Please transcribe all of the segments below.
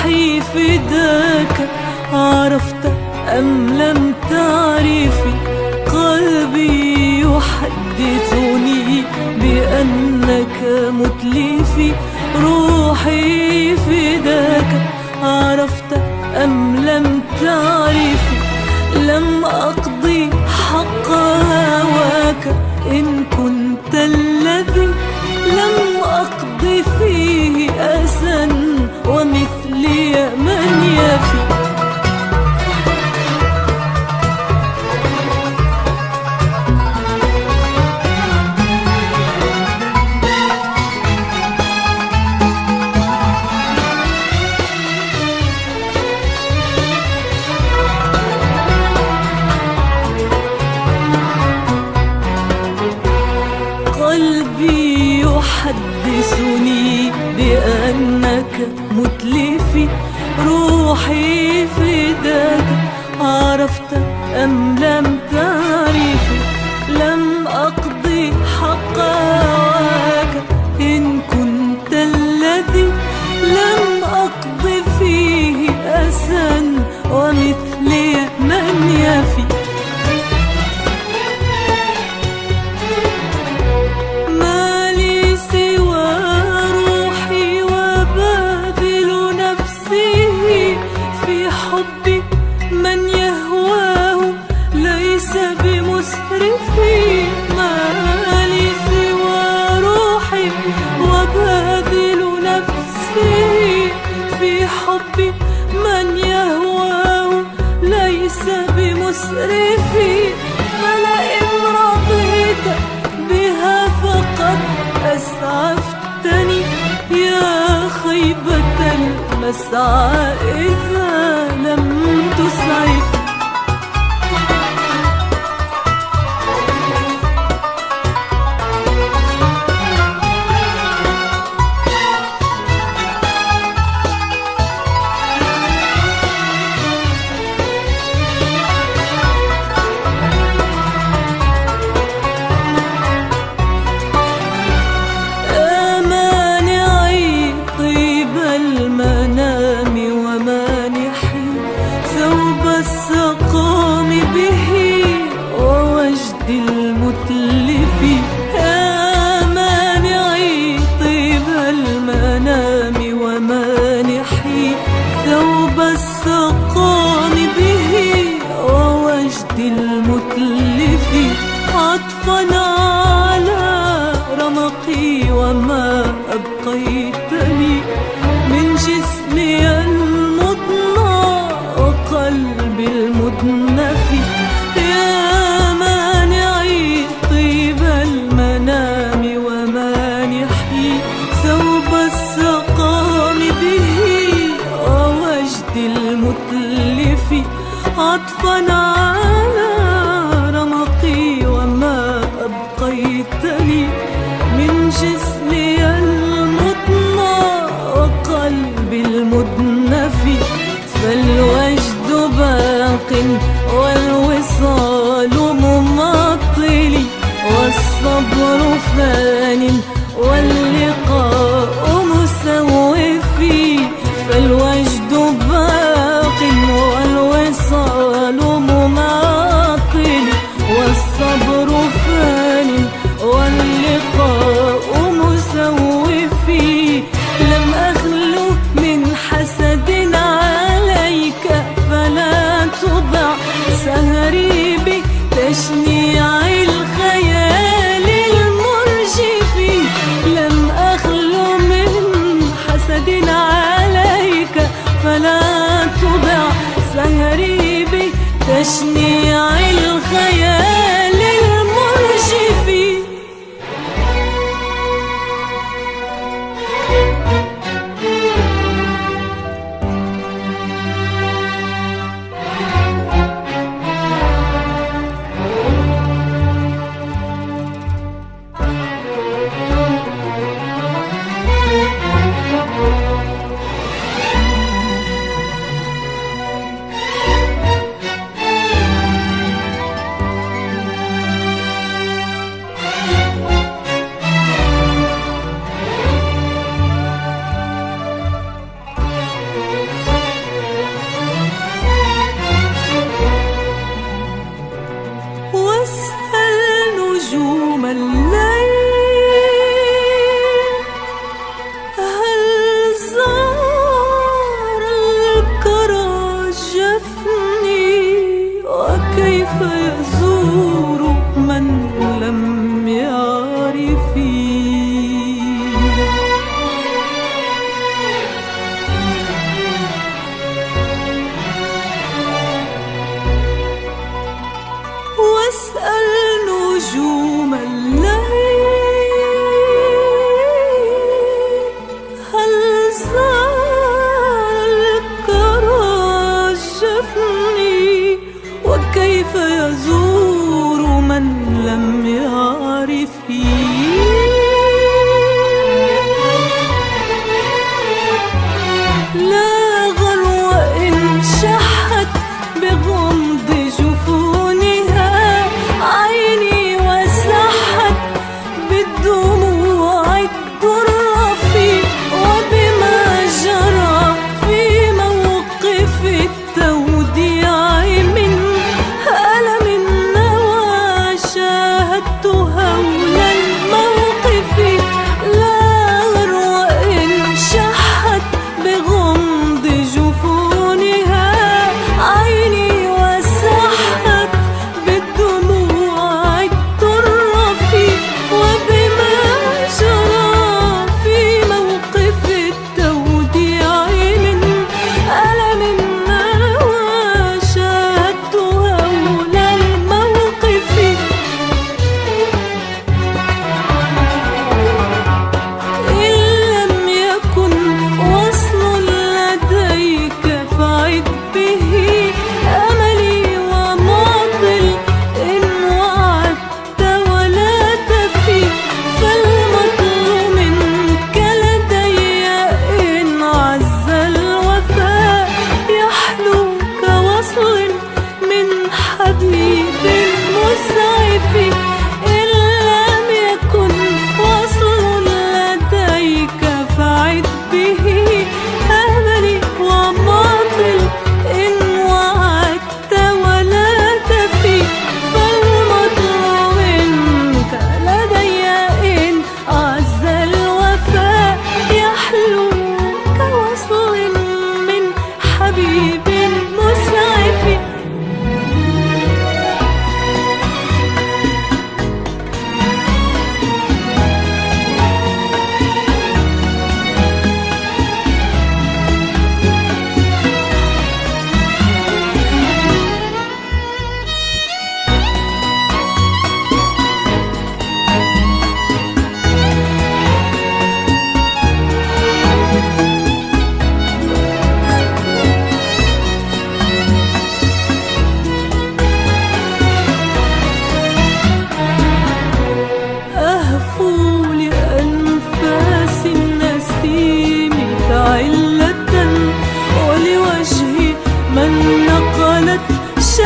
روحي فداك، عرفت أم لم تعرفي؟ قلبي يحدثني بأنك متلفي، روحي فداك، عرفت أم لم تعرفي؟ لم أقضي حق هواك إن كنت الذي لم أقضي فيه أسا، ومثلي من يفي. قلبي يحدثني بأنك متلفي، روحي فداك، عرفت أم لم تعرفي؟ لم أقضي حق هواك إن كنت الذي لم أقضي فيه أسا، ومثلي من يفي. من يهواه ليس بمسرفي، ما لي سوى روحي وباذل نفسي في حب من يهواه ليس بمسرفي. فلئن رضيت بها فقد أسعفتني، يا خيبة المسعى إذا لم تسعف. السقام به ووجد المتلف، يا مانعي طيب المنام ومانحي ثوب السقام به ووجد المتلف، عطفا على رمقي وما أبقيتني من جسمي المضنى وقلبي المدنف، يا مانعي طيب المنام ومانحي ثوب السقام به ووجد المتلف، عطفا على رمقي وما أبقيتني من جسمي المضنى وقلبي المدنف. فالوجد باق والوصال مماطل، والصبر فان واللقاء مسوف. فالوجد باق والوصال مماطل، والصبر فان واللقاء مسوف. لم أخلو من حسد عليك فلا تضع سهري بتشنيع الخيال المرجف. لم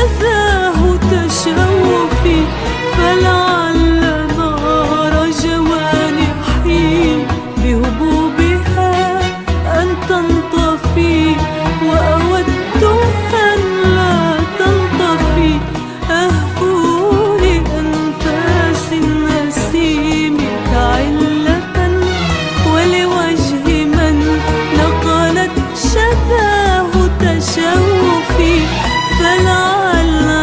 شذاه تشوفي، فلعل نار جوانحي بهبوبها أن تنطفي، وأود أن لا تنطفي. أهفو لأنفاس النسيم كعلة، ولوجه من نقلت شذاه تشوفي، فلعل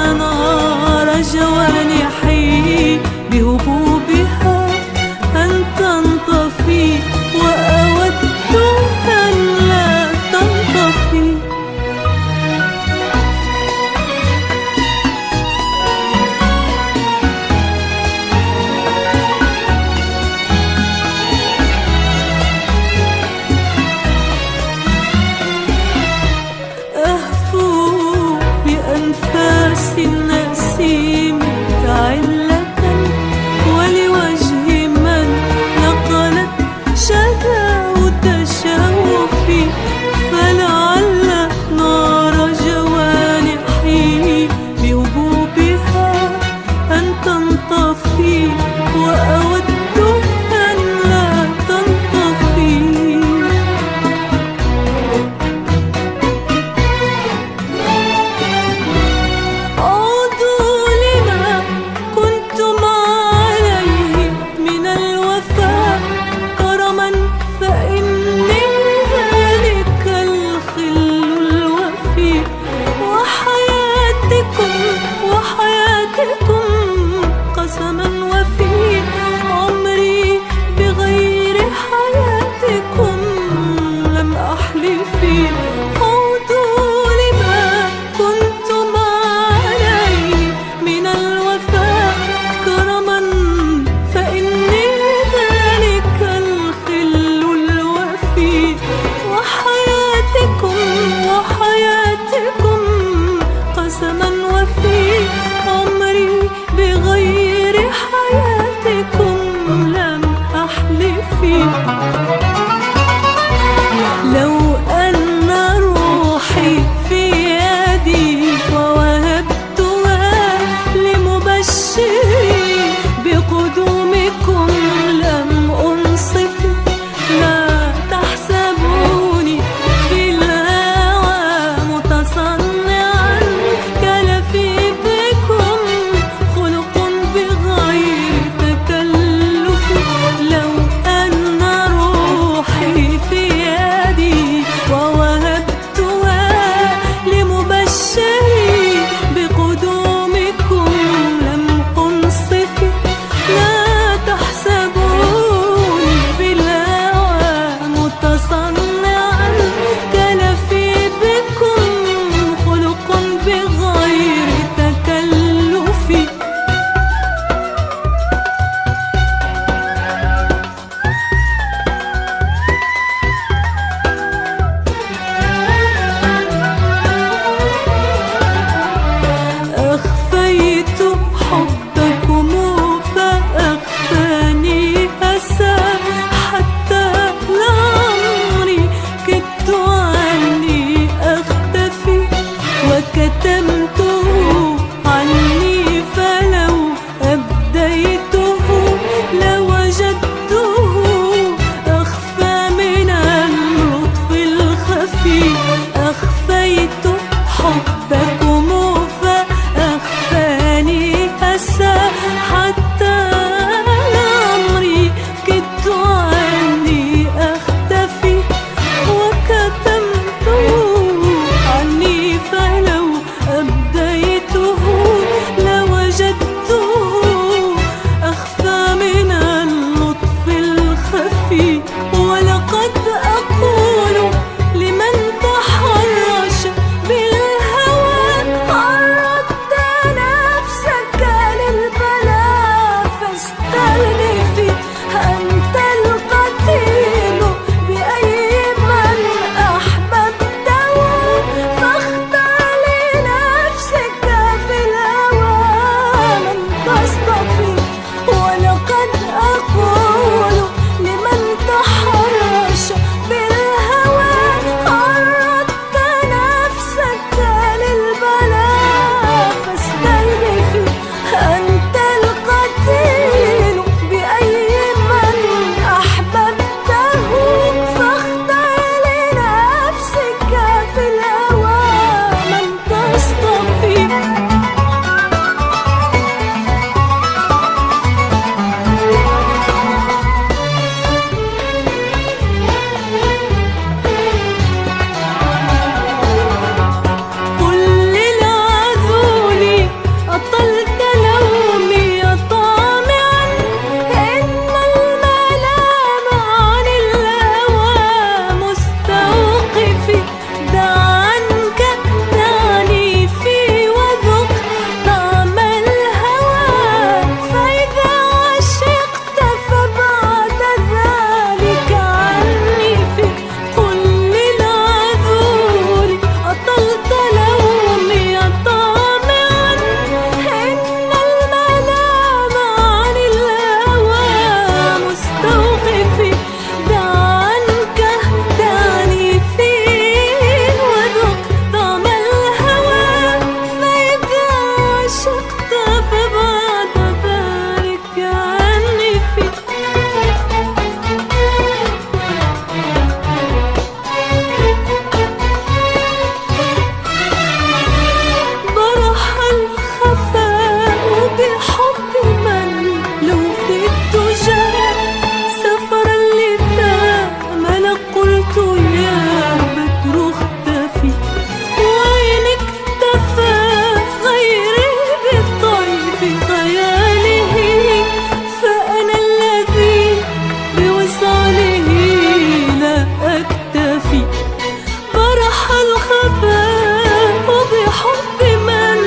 الخفاء وبحب من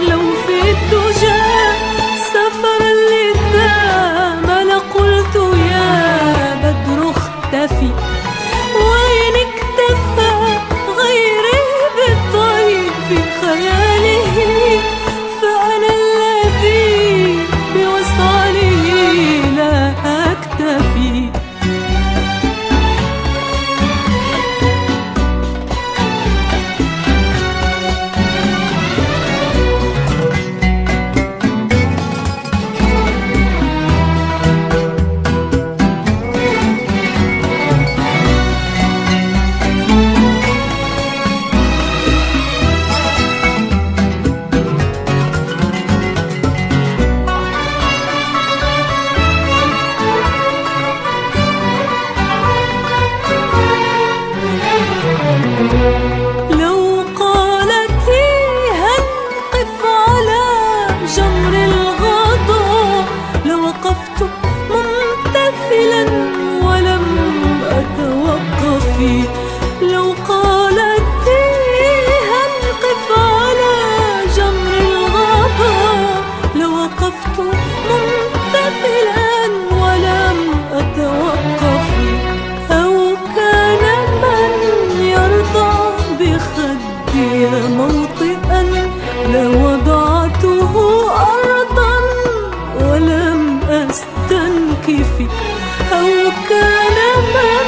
لو في الدجى سفر اللثام لقلت يا بدر اختفي. وإن اكتفى غيري بالطيب في خياله فأنا الذي بوصاله لا أكتفي. لو قالت هل قف على جمر الغضا لوقفت ممتثلا ولم أتوقف. لو قالت هل قف على جمر الغضا لوقفت ممتثلا ولم أتوقف. أو كان من يرضى بخدي موطئا لوضعته أرضا ولم أستنكف. أو كان من